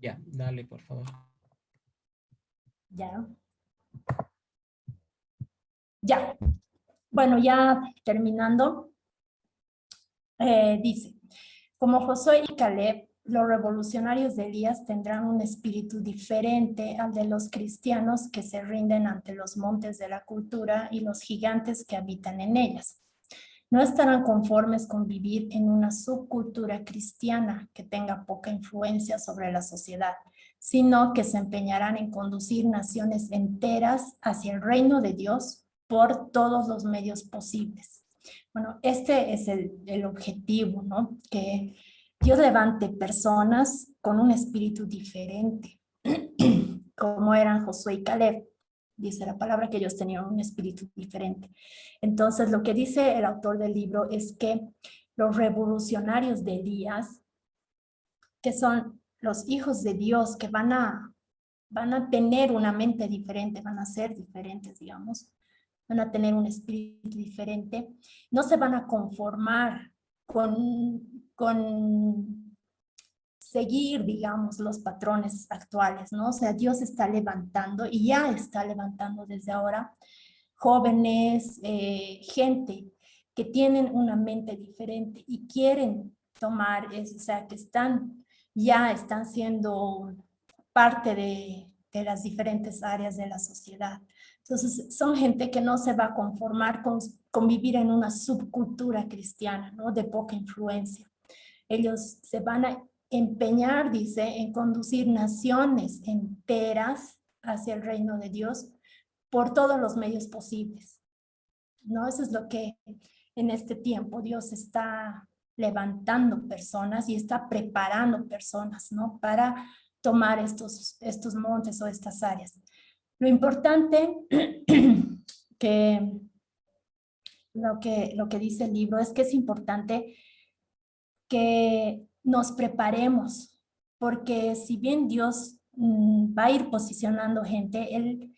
Ya, dale, por favor. Ya. Ya. Bueno, ya terminando, dice, como Josué y Caleb, los revolucionarios de Elías tendrán un espíritu diferente al de los cristianos que se rinden ante los montes de la cultura y los gigantes que habitan en ellas. No estarán conformes con vivir en una subcultura cristiana que tenga poca influencia sobre la sociedad, sino que se empeñarán en conducir naciones enteras hacia el reino de Dios por todos los medios posibles. Bueno, este es el objetivo, ¿no? Que Dios levante personas con un espíritu diferente, como eran Josué y Caleb. Dice la palabra que ellos tenían un espíritu diferente. Entonces, lo que dice el autor del libro es que los revolucionarios de Elías, que son los hijos de Dios, que van a tener una mente diferente, van a ser diferentes, digamos, van a tener un espíritu diferente, no se van a conformar con seguir, digamos, los patrones actuales, ¿no? O sea, Dios está levantando y ya está levantando desde ahora jóvenes, gente que tienen una mente diferente y quieren tomar, o sea, que ya están siendo parte de las diferentes áreas de la sociedad. Entonces, son gente que no se va a conformar con vivir en una subcultura cristiana, ¿no? De poca influencia. Ellos se van a empeñar, dice, en conducir naciones enteras hacia el reino de Dios por todos los medios posibles, ¿no? Eso es lo que en este tiempo Dios está levantando personas y está preparando personas, ¿no? Para tomar estos montes o estas áreas. Lo importante que lo que dice el libro es que es importante que nos preparemos, porque si bien Dios va a ir posicionando gente, Él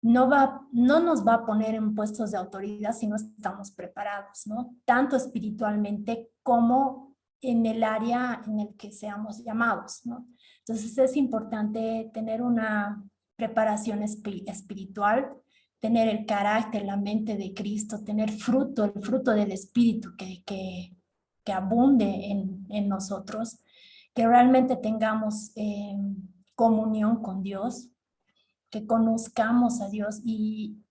no nos va a poner en puestos de autoridad si no estamos preparados, ¿no? Tanto espiritualmente como en el área en el que seamos llamados, ¿no? Entonces es importante tener una preparación espiritual, tener el carácter, la mente de Cristo, tener fruto, el fruto del Espíritu que abunde en nosotros, que realmente tengamos comunión con Dios, que conozcamos a Dios y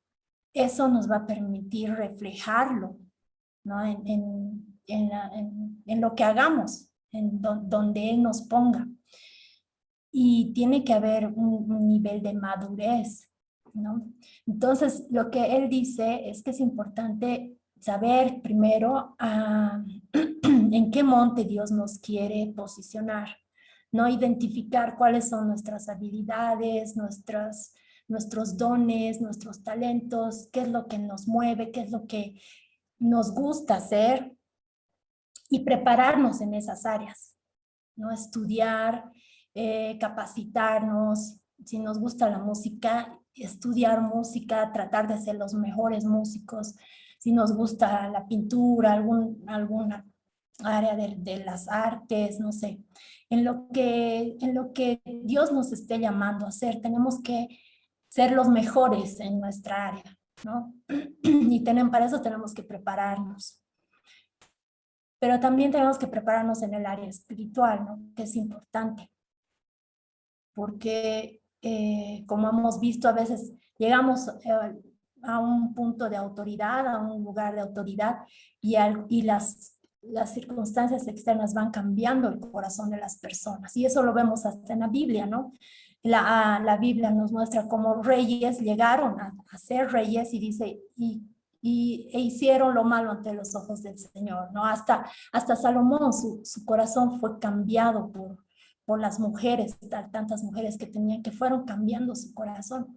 eso nos va a permitir reflejarlo, ¿no? En lo que hagamos, donde Él nos ponga. Y tiene que haber un nivel de madurez, ¿no? Entonces, lo que Él dice es que es importante saber primero en qué monte Dios nos quiere posicionar, ¿no? Identificar cuáles son nuestras habilidades, nuestros dones, nuestros talentos, qué es lo que nos mueve, qué es lo que nos gusta hacer y prepararnos en esas áreas, ¿no? Estudiar, capacitarnos, si nos gusta la música, estudiar música, tratar de ser los mejores músicos, si nos gusta la pintura, alguna área de las artes, no sé, en lo que Dios nos esté llamando a hacer, tenemos que ser los mejores en nuestra área, ¿no? Y para eso tenemos que prepararnos. Pero también tenemos que prepararnos en el área espiritual, ¿no? Que es importante. Porque, como hemos visto, a veces llegamos a un punto de autoridad, a un lugar de autoridad, y las circunstancias externas van cambiando el corazón de las personas. Y eso lo vemos hasta en la Biblia, ¿no? La Biblia nos muestra cómo reyes llegaron a ser reyes y dice, e hicieron lo malo ante los ojos del Señor, ¿no? Hasta Salomón, su corazón fue cambiado por las mujeres, tantas mujeres que fueron cambiando su corazón.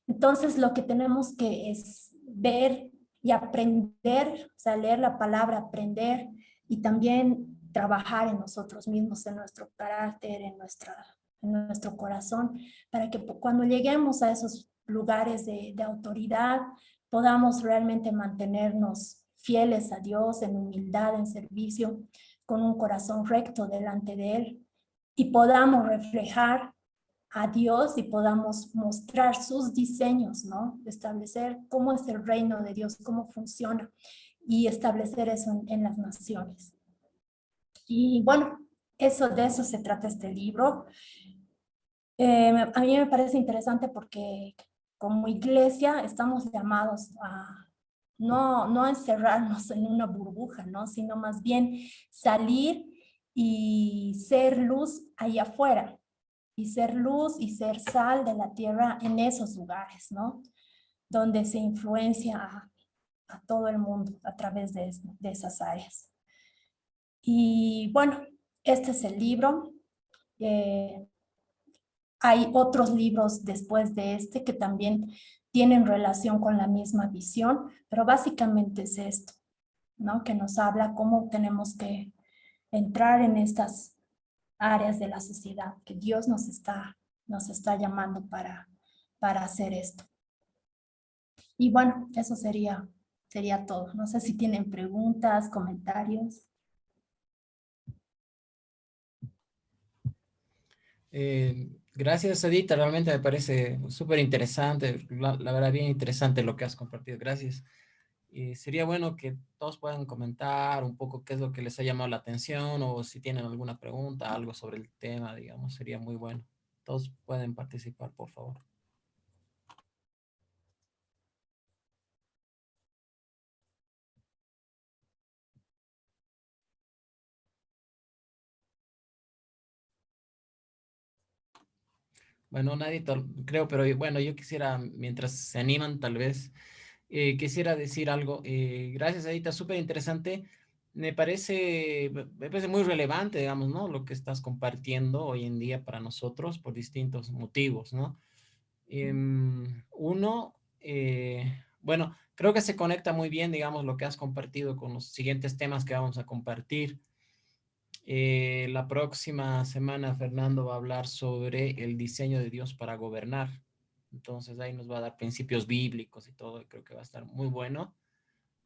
Entonces, lo que tenemos que es ver y aprender, o sea, leer la palabra, aprender y también trabajar en nosotros mismos, en nuestro carácter, en nuestro corazón, para que cuando lleguemos a esos lugares de autoridad, podamos realmente mantenernos fieles a Dios en humildad, en servicio, con un corazón recto delante de Él y podamos reflejar a Dios y podamos mostrar sus diseños, ¿no? Establecer cómo es el reino de Dios, cómo funciona y establecer eso en las naciones. Y bueno, de eso se trata este libro. A mí me parece interesante porque como iglesia estamos llamados a no a encerrarnos en una burbuja, ¿no? Sino más bien salir y ser luz allá afuera, y ser luz y ser sal de la tierra en esos lugares, ¿no? Donde se influencia a todo el mundo a través de esas áreas. Y bueno, este es el libro. Eh, Hay otros libros después de este que también tienen relación con la misma visión, pero básicamente es esto, ¿no? Que nos habla cómo tenemos que entrar en estas áreas de la sociedad, que Dios nos está llamando para hacer esto. Y bueno, eso sería todo. No sé si tienen preguntas, comentarios. Gracias, Edita. Realmente me parece súper interesante. La verdad, bien interesante lo que has compartido. Gracias. Sería bueno que todos puedan comentar un poco qué es lo que les ha llamado la atención o si tienen alguna pregunta, algo sobre el tema, digamos, sería muy bueno. Todos pueden participar, por favor. Bueno, nadie creo, pero bueno, yo quisiera, mientras se animan, tal vez, quisiera decir algo. Gracias, Edita, súper interesante. Me parece muy relevante, digamos, ¿no? Lo que estás compartiendo hoy en día para nosotros por distintos motivos, ¿no? Uno, bueno, creo que se conecta muy bien, digamos, lo que has compartido con los siguientes temas que vamos a compartir. La próxima semana Fernando va a hablar sobre el diseño de Dios para gobernar. Entonces ahí nos va a dar principios bíblicos y todo, y creo que va a estar muy bueno.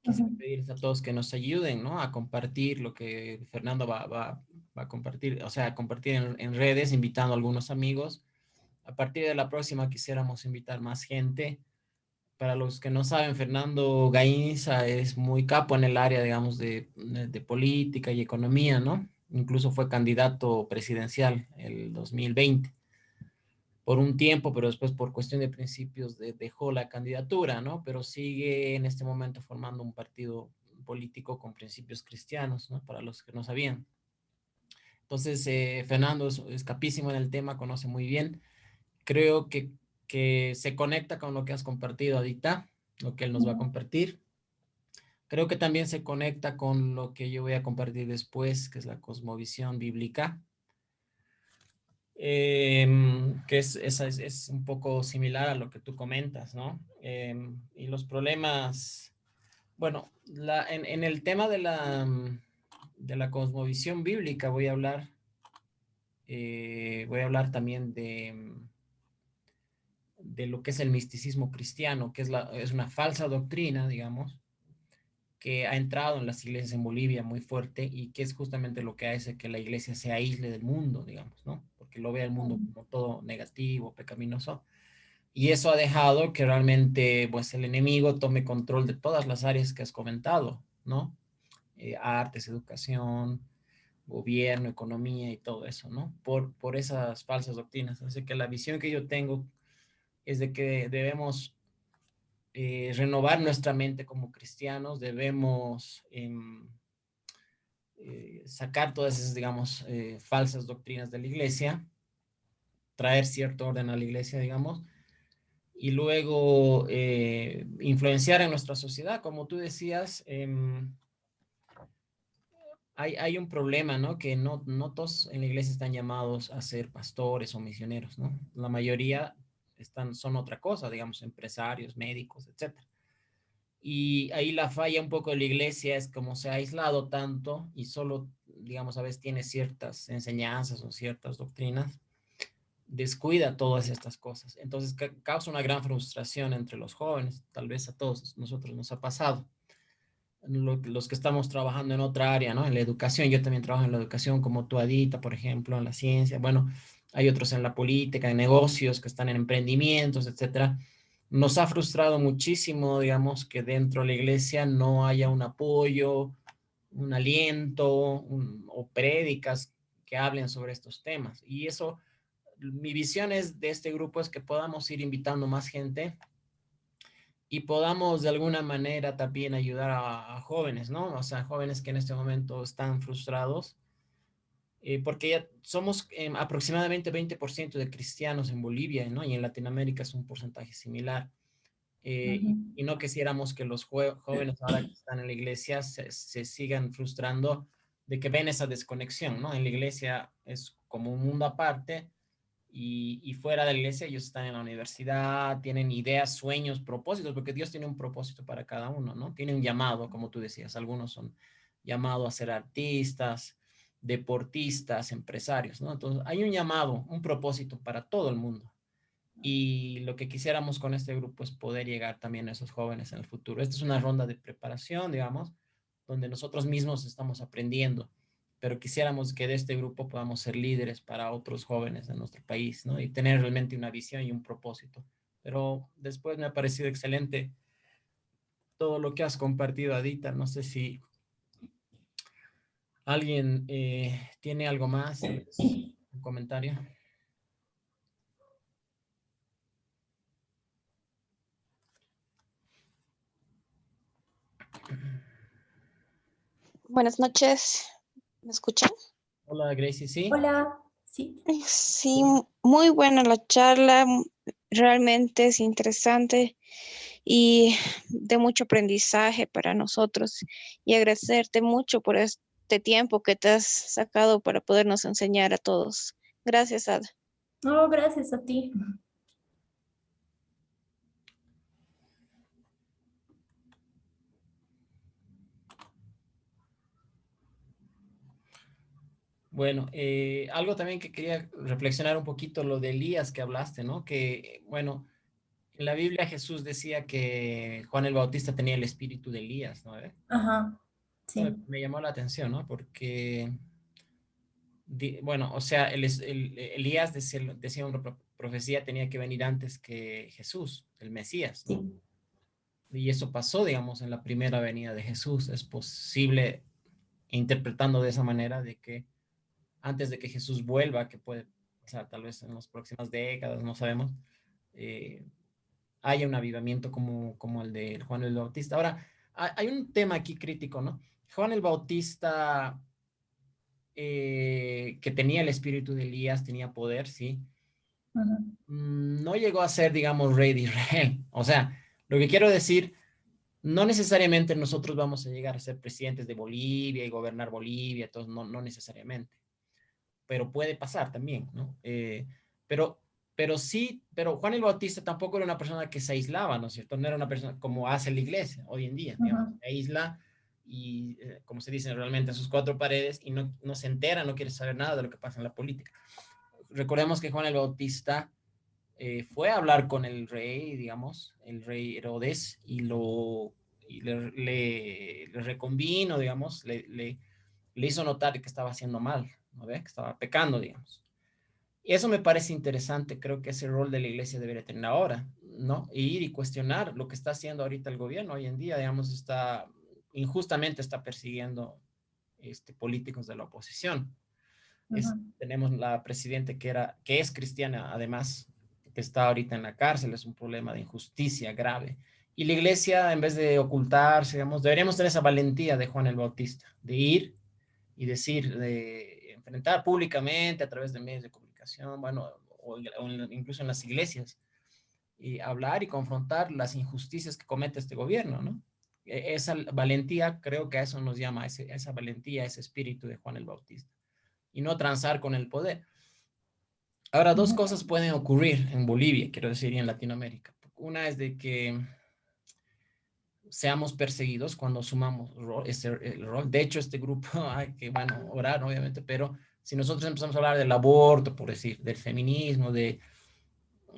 Quisiera Ujú, pedirles a todos que nos ayuden, ¿no? A compartir lo que Fernando va a compartir, o sea, a compartir en redes, invitando a algunos amigos. A partir de la próxima quisiéramos invitar más gente. Para los que no saben, Fernando Gainza es muy capo en el área, digamos, de política y economía, ¿no? Incluso fue candidato presidencial el 2020 por un tiempo, pero después por cuestión de principios dejó la candidatura, ¿no? Pero sigue en este momento formando un partido político con principios cristianos, ¿no? Para los que no sabían. Entonces, Fernando es capísimo en el tema, conoce muy bien. Creo que se conecta con lo que has compartido, Adita, lo que él nos va a ujú, compartir. Creo que también se conecta con lo que yo voy a compartir después, que es la cosmovisión bíblica, que es un poco similar a lo que tú comentas, ¿no? Y los problemas, bueno, en el tema de la cosmovisión bíblica voy a hablar también de lo que es el misticismo cristiano, que es una falsa doctrina, digamos, que ha entrado en las iglesias en Bolivia muy fuerte y que es justamente lo que hace que la iglesia se aísle del mundo, digamos, ¿no? Porque lo ve al mundo ujú, como todo negativo, pecaminoso. Y eso ha dejado que realmente, pues, el enemigo tome control de todas las áreas que has comentado, ¿no? Artes, educación, gobierno, economía y todo eso, ¿no? Por esas falsas doctrinas. Así que la visión que yo tengo es de que debemos renovar nuestra mente como cristianos, debemos sacar todas esas, digamos, falsas doctrinas de la iglesia, traer cierto orden a la iglesia, digamos, y luego influenciar en nuestra sociedad. Como tú decías, hay un problema, ¿no? Que no todos en la iglesia están llamados a ser pastores o misioneros, ¿no? La mayoría son otra cosa, digamos, empresarios, médicos, etcétera. Y ahí la falla un poco de la iglesia es como se ha aislado tanto y solo, digamos, a veces tiene ciertas enseñanzas o ciertas doctrinas, descuida todas estas cosas. Entonces causa una gran frustración entre los jóvenes, tal vez a todos nosotros nos ha pasado. los que estamos trabajando en otra área, ¿no? En la educación, yo también trabajo en la educación como tú, Adita, por ejemplo, en la ciencia, bueno, hay otros en la política, en negocios, que están en emprendimientos, etcétera. Nos ha frustrado muchísimo, digamos, que dentro de la iglesia no haya un apoyo, un aliento o prédicas que hablen sobre estos temas. Y eso, mi visión es de este grupo es que podamos ir invitando más gente y podamos de alguna manera también ayudar a jóvenes, ¿no? O sea, jóvenes que en este momento están frustrados, porque ya somos aproximadamente 20% de cristianos en Bolivia, ¿no? Y en Latinoamérica es un porcentaje similar. Y no quisiéramos que los jóvenes ahora que están en la iglesia se sigan frustrando de que ven esa desconexión, ¿no? En la iglesia es como un mundo aparte y fuera de la iglesia ellos están en la universidad, tienen ideas, sueños, propósitos, porque Dios tiene un propósito para cada uno, ¿no? Tiene un llamado, como tú decías, algunos son llamados a ser artistas, deportistas, empresarios, ¿no? Entonces hay un llamado, un propósito para todo el mundo. Y lo que quisiéramos con este grupo es poder llegar también a esos jóvenes en el futuro. Esta es una ronda de preparación, digamos, donde nosotros mismos estamos aprendiendo, pero quisiéramos que de este grupo podamos ser líderes para otros jóvenes de nuestro país, ¿no? Y tener realmente una visión y un propósito. Pero después me ha parecido excelente todo lo que has compartido, Adita. No sé si alguien tiene algo más, tal vez un comentario. Buenas noches, ¿me escuchan? Hola, Gracie, ¿sí? Hola, sí. Sí, muy buena la charla, realmente es interesante y de mucho aprendizaje para nosotros y agradecerte mucho por este tiempo que te has sacado para podernos enseñar a todos. Gracias, Ada. No, gracias a ti. Bueno, algo también que quería reflexionar un poquito, lo de Elías que hablaste, ¿no? Que, bueno, en la Biblia Jesús decía que Juan el Bautista tenía el espíritu de Elías, ¿no? Ajá, Eso me, sí. me llamó la atención, ¿no? Porque, bueno, o sea, Elías decía una profecía tenía que venir antes que Jesús, el Mesías, ¿no? Sí. Y eso pasó, digamos, en la primera venida de Jesús. Es posible, interpretando de esa manera, de que antes de que Jesús vuelva, que puede pasar tal vez en las próximas décadas, no sabemos, eh, haya un avivamiento como el de Juan el Bautista. Ahora, hay un tema aquí crítico, ¿no? Juan el Bautista, que tenía el espíritu de Elías, tenía poder, sí, Ajá. no llegó a ser, digamos, rey de Israel. O sea, lo que quiero decir, no necesariamente nosotros vamos a llegar a ser presidentes de Bolivia y gobernar Bolivia, entonces no necesariamente, pero puede pasar también, ¿no? Pero, pero sí, pero Juan el Bautista tampoco era una persona que se aislaba, ¿no es cierto? No era una persona como hace la iglesia hoy en día, digamos, Ajá. se aísla y, como se dice realmente, en sus cuatro paredes y no se entera, no quiere saber nada de lo que pasa en la política. Recordemos que Juan el Bautista fue a hablar con el rey, digamos, el rey Herodes, y le reconvino, digamos, le hizo notar que estaba haciendo mal, ¿no ve? Que estaba pecando, digamos. Y eso me parece interesante, creo que ese rol de la iglesia debería tener ahora, ¿no? E ir y cuestionar lo que está haciendo ahorita el gobierno hoy en día, digamos, injustamente está persiguiendo políticos de la oposición. Ajá. Tenemos la presidenta que es cristiana, además, que está ahorita en la cárcel, es un problema de injusticia grave. Y la iglesia, en vez de ocultarse, digamos, deberíamos tener esa valentía de Juan el Bautista, de ir y decir, de enfrentar públicamente a través de medios de comunicación, bueno, incluso en las iglesias, y hablar y confrontar las injusticias que comete este gobierno, ¿no? Esa valentía, creo que a eso nos llama, esa valentía, ese espíritu de Juan el Bautista, y no transar con el poder. Ahora, dos Ajá. cosas pueden ocurrir en Bolivia, quiero decir, y en Latinoamérica. Una es de que seamos perseguidos cuando sumamos el rol. De hecho, este grupo hay que, bueno, orar, obviamente, pero si nosotros empezamos a hablar del aborto, por decir, del feminismo,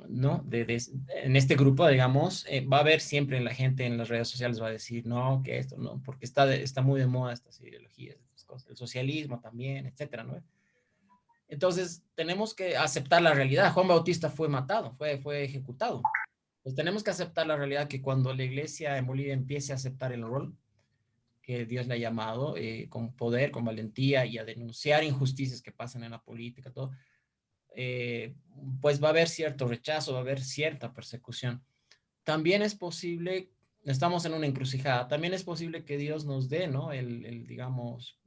¿no? En este grupo, digamos, va a haber siempre la gente en las redes sociales va a decir, no, que esto, no, porque está muy de moda estas ideologías, estas cosas, el socialismo también, etcétera, ¿no? Entonces, tenemos que aceptar la realidad. Juan Bautista fue matado, fue ejecutado. Pues tenemos que aceptar la realidad que cuando la iglesia en Bolivia empiece a aceptar el rol que Dios le ha llamado, con poder, con valentía y a denunciar injusticias que pasan en la política, todo, eh, pues va a haber cierto rechazo, va a haber cierta persecución. También es posible, estamos en una encrucijada, también es posible que Dios nos dé, ¿no? Digamos,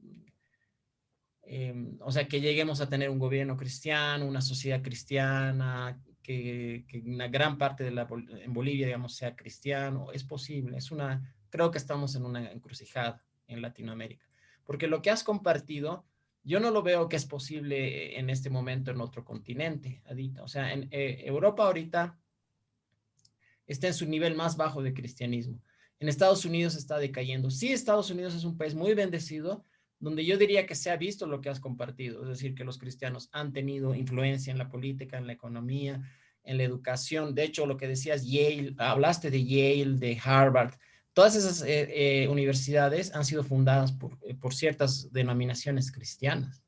o sea, que lleguemos a tener un gobierno cristiano, una sociedad cristiana, que una gran parte en Bolivia, digamos, sea cristiano. Es posible, creo que estamos en una encrucijada en Latinoamérica. Porque lo que has compartido, yo no lo veo que es posible en este momento en otro continente, Adita. O sea, en Europa ahorita está en su nivel más bajo de cristianismo. En Estados Unidos está decayendo. Sí, Estados Unidos es un país muy bendecido, donde yo diría que se ha visto lo que has compartido, es decir, que los cristianos han tenido influencia en la política, en la economía, en la educación. De hecho, lo que decías, Yale, hablaste de Yale, de Harvard, todas esas universidades han sido fundadas por ciertas denominaciones cristianas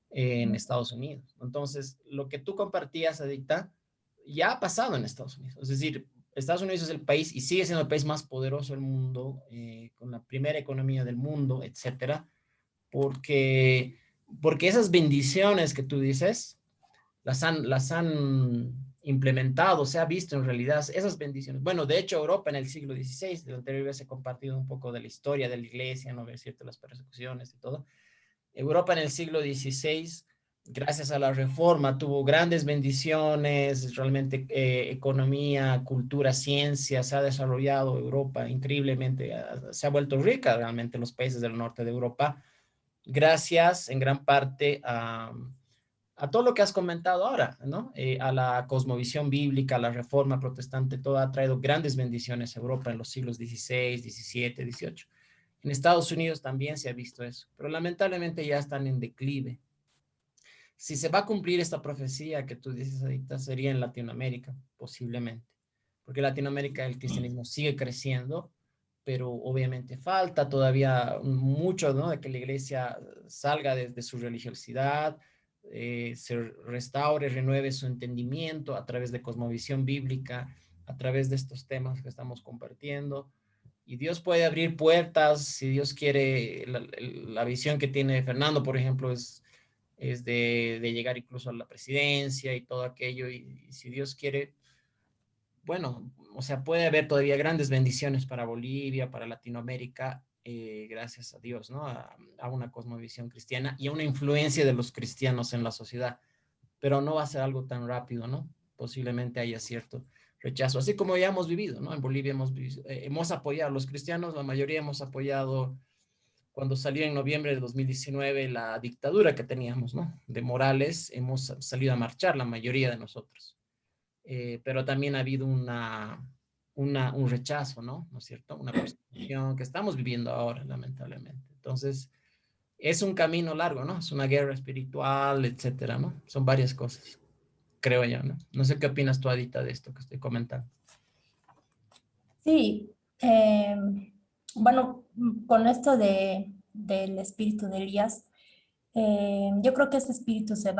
en Estados Unidos. Entonces, lo que tú compartías, Adicta, ya ha pasado en Estados Unidos. Es decir, Estados Unidos es el país y sigue siendo el país más poderoso del mundo, con la primera economía del mundo, etcétera, porque, porque esas bendiciones que tú dices las han implementado, se ha visto en realidad esas bendiciones. Bueno, de hecho, Europa en el siglo XVI, de anterior vez he compartido un poco de la historia de la iglesia, no ver cierto, las persecuciones y todo. Europa en el siglo XVI, gracias a la reforma, tuvo grandes bendiciones, realmente economía, cultura, ciencia, se ha desarrollado Europa increíblemente, se ha vuelto rica realmente los países del norte de Europa, gracias en gran parte a todo lo que has comentado ahora, ¿no? A la cosmovisión bíblica, a la reforma protestante, todo ha traído grandes bendiciones a Europa en los siglos XVI, XVII, XVIII. En Estados Unidos también se ha visto eso, pero lamentablemente ya están en declive. Si se va a cumplir esta profecía que tú dices ahorita, sería en Latinoamérica, posiblemente, porque en Latinoamérica el cristianismo sigue creciendo, pero obviamente falta todavía mucho, ¿no? De que la iglesia salga de su religiosidad, se restaure, renueve su entendimiento a través de cosmovisión bíblica, a través de estos temas que estamos compartiendo. Y Dios puede abrir puertas, si Dios quiere, la visión que tiene Fernando, por ejemplo, es de llegar incluso a la presidencia y todo aquello. Y si Dios quiere, bueno, o sea, puede haber todavía grandes bendiciones para Bolivia, para Latinoamérica, gracias a Dios, ¿no? A una cosmovisión cristiana y a una influencia de los cristianos en la sociedad. Pero no va a ser algo tan rápido, ¿no? Posiblemente haya cierto rechazo, así como ya hemos vivido, ¿no? En Bolivia hemos apoyado, los cristianos, la mayoría hemos apoyado cuando salió en noviembre de 2019 la dictadura que teníamos, ¿no? De Morales, hemos salido a marchar la mayoría de nosotros. Pero también ha habido un rechazo, ¿no? ¿No es cierto? Una persecución que estamos viviendo ahora, lamentablemente. Entonces, es un camino largo, ¿no? Es una guerra espiritual, etcétera, ¿no? Son varias cosas, creo yo, ¿no? No sé qué opinas tú, Adita, de esto que estoy comentando. Sí, bueno, con esto del espíritu de Elías, yo creo que ese espíritu se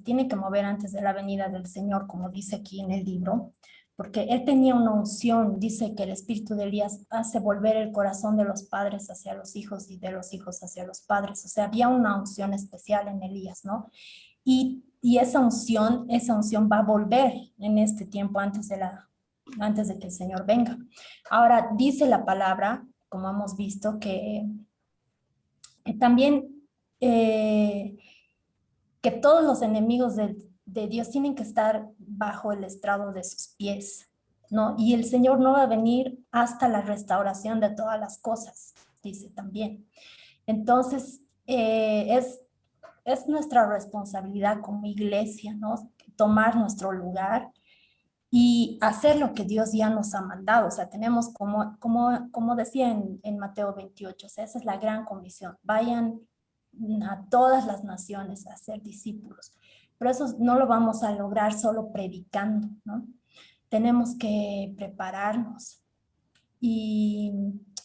tiene que mover antes de la venida del Señor, como dice aquí en el libro, porque él tenía una unción, dice que el espíritu de Elías hace volver el corazón de los padres hacia los hijos y de los hijos hacia los padres, o sea, había una unción especial en Elías, ¿no? Y esa unción va a volver en este tiempo antes de que el Señor venga. Ahora, dice la palabra, como hemos visto, que también que todos los enemigos de Dios tienen que estar bajo el estrado de sus pies, ¿no? Y el Señor no va a venir hasta la restauración de todas las cosas, dice también. Entonces, es nuestra responsabilidad como iglesia, ¿no? Tomar nuestro lugar y hacer lo que Dios ya nos ha mandado. O sea, tenemos como decía en Mateo 28, o sea, esa es la gran comisión. Vayan a todas las naciones a ser discípulos. Pero eso no lo vamos a lograr solo predicando, ¿no? Tenemos que prepararnos. Y,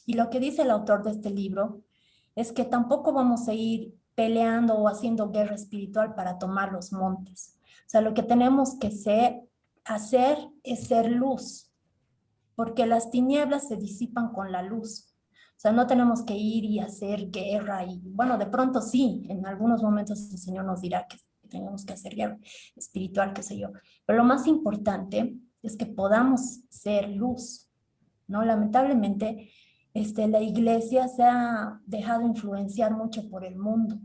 y lo que dice el autor de este libro es que tampoco vamos a ir peleando o haciendo guerra espiritual para tomar los montes. O sea, lo que tenemos que hacer es ser luz, porque las tinieblas se disipan con la luz. O sea, no tenemos que ir y hacer guerra y, bueno, de pronto sí, en algunos momentos el Señor nos dirá que tenemos que hacer guerra espiritual, qué sé yo. Pero lo más importante es que podamos ser luz, ¿no? Lamentablemente, la iglesia se ha dejado influenciar mucho por el mundo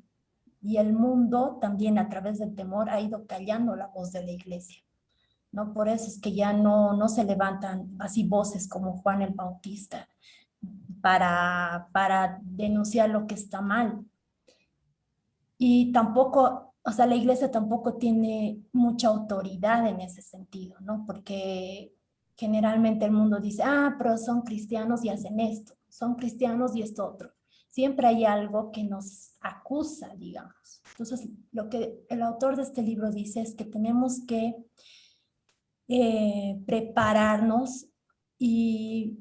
y el mundo también a través del temor ha ido callando la voz de la iglesia, ¿no? Por eso es que ya no se levantan así voces como Juan el Bautista para denunciar lo que está mal. Y tampoco, o sea, la iglesia tampoco tiene mucha autoridad en ese sentido, ¿no? Porque generalmente el mundo dice, ah, pero son cristianos y hacen esto, son cristianos y esto otro. Siempre hay algo que nos acusa, digamos. Entonces, lo que el autor de este libro dice es que tenemos que prepararnos y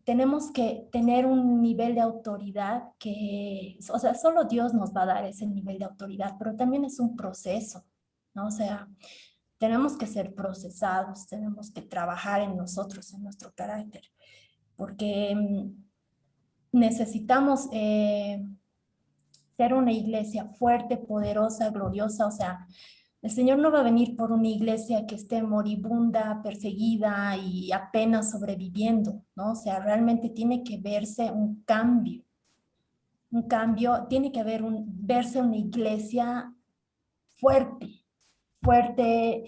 tenemos que tener un nivel de autoridad que, o sea, solo Dios nos va a dar ese nivel de autoridad, pero también es un proceso, ¿no? O sea, tenemos que ser procesados, tenemos que trabajar en nosotros, en nuestro carácter, porque necesitamos ser una iglesia fuerte, poderosa, gloriosa, o sea, el Señor no va a venir por una iglesia que esté moribunda, perseguida y apenas sobreviviendo, ¿no? O sea, realmente tiene que verse un cambio, tiene que verse una iglesia fuerte, fuerte,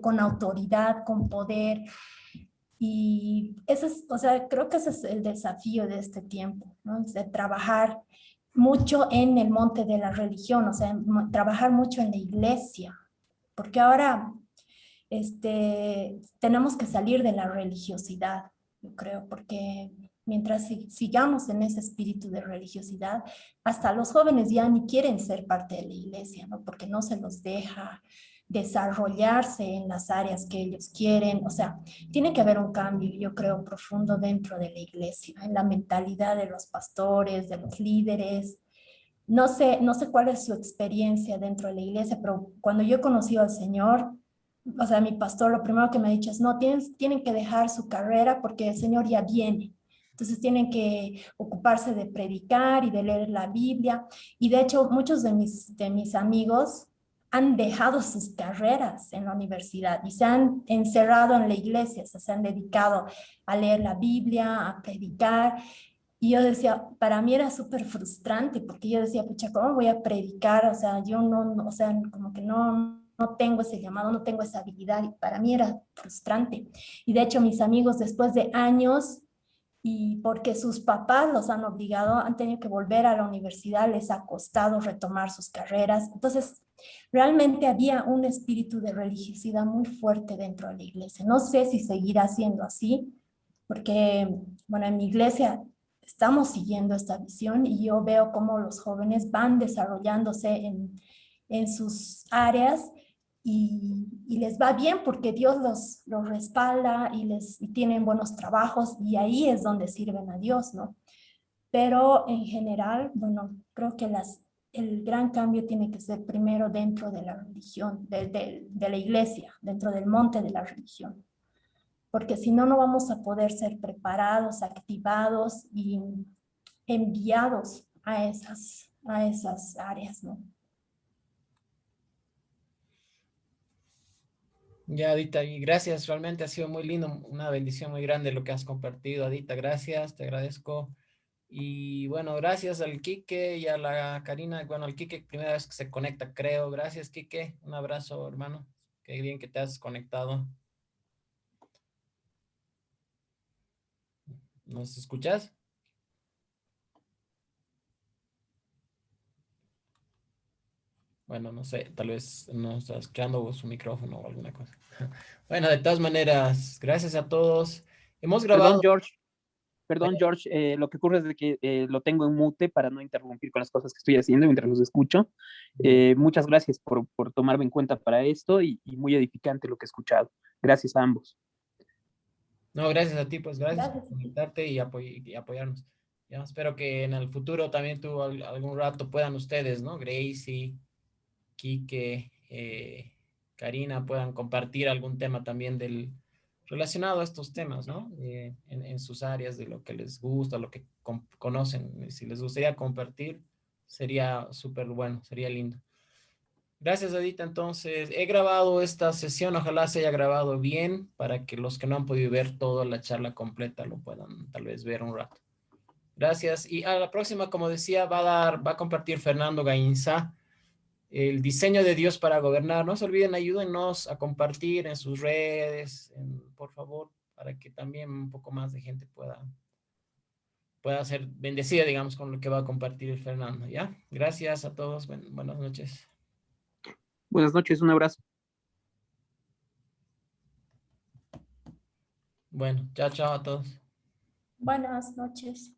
con autoridad, con poder. Y eso es, o sea, creo que ese es el desafío de este tiempo, ¿no? Es de trabajar mucho en el monte de la religión, o sea, trabajar mucho en la iglesia, porque ahora tenemos que salir de la religiosidad, yo creo, porque mientras sigamos en ese espíritu de religiosidad, hasta los jóvenes ya ni quieren ser parte de la iglesia, ¿no? Porque no se los deja desarrollarse en las áreas que ellos quieren. O sea, tiene que haber un cambio, yo creo, profundo dentro de la iglesia, en la mentalidad de los pastores, de los líderes. No sé cuál es su experiencia dentro de la iglesia, pero cuando yo he conocido al Señor, o sea, mi pastor lo primero que me ha dicho es, no, tienen que dejar su carrera porque el Señor ya viene. Entonces tienen que ocuparse de predicar y de leer la Biblia. Y de hecho, muchos de mis amigos han dejado sus carreras en la universidad y se han encerrado en la iglesia, o sea, se han dedicado a leer la Biblia, a predicar. Y yo decía, para mí era súper frustrante porque yo decía, pucha, ¿cómo voy a predicar? O sea, yo o sea, como que no tengo ese llamado, no tengo esa habilidad y para mí era frustrante. Y de hecho mis amigos después de años y porque sus papás los han obligado, han tenido que volver a la universidad, les ha costado retomar sus carreras. Entonces, realmente había un espíritu de religiosidad muy fuerte dentro de la iglesia. No sé si seguirá siendo así, porque, bueno, en mi iglesia estamos siguiendo esta visión y yo veo cómo los jóvenes van desarrollándose en sus áreas y les va bien porque Dios los respalda y tienen buenos trabajos y ahí es donde sirven a Dios, ¿no? Pero en general, bueno, creo que el gran cambio tiene que ser primero dentro de la religión, de la iglesia, dentro del monte de la religión, porque si no, no vamos a poder ser preparados, activados y enviados a esas áreas, ¿no? Ya, Adita, y gracias, realmente ha sido muy lindo, una bendición muy grande lo que has compartido, Adita, gracias, te agradezco. Y bueno, gracias al Quique y a la Karina, bueno, al Quique, primera vez que se conecta, creo. Gracias, Quique, un abrazo, hermano, qué bien que te has conectado. ¿Nos escuchas? Bueno, no sé, tal vez no está escuchando su micrófono o alguna cosa. Bueno, de todas maneras, gracias a todos. Hemos Perdón, grabado, George. Perdón, George, lo que ocurre es de que lo tengo en mute para no interrumpir con las cosas que estoy haciendo mientras los escucho. Muchas gracias por tomarme en cuenta para esto y muy edificante lo que he escuchado. Gracias a ambos. No, gracias a ti, pues gracias Gracias por a ti. conectarte y apoyarnos. Ya, espero que en el futuro también tú algún rato puedan ustedes, ¿no? Gracie, Quique, Karina, puedan compartir algún tema también relacionado a estos temas, ¿no? En sus áreas de lo que les gusta, lo que conocen. Si les gustaría compartir, sería súper bueno, sería lindo. Gracias, Edita. Entonces, he grabado esta sesión, ojalá se haya grabado bien para que los que no han podido ver toda la charla completa lo puedan tal vez ver un rato. Gracias. Y a la próxima, como decía, va a compartir Fernando Gainza el diseño de Dios para gobernar. No se olviden, ayúdennos a compartir en sus redes, por favor, para que también un poco más de gente pueda ser bendecida, digamos, con lo que va a compartir el Fernando, ¿ya? Gracias a todos. Buenas noches. Buenas noches, un abrazo. Bueno, chao, chao a todos. Buenas noches.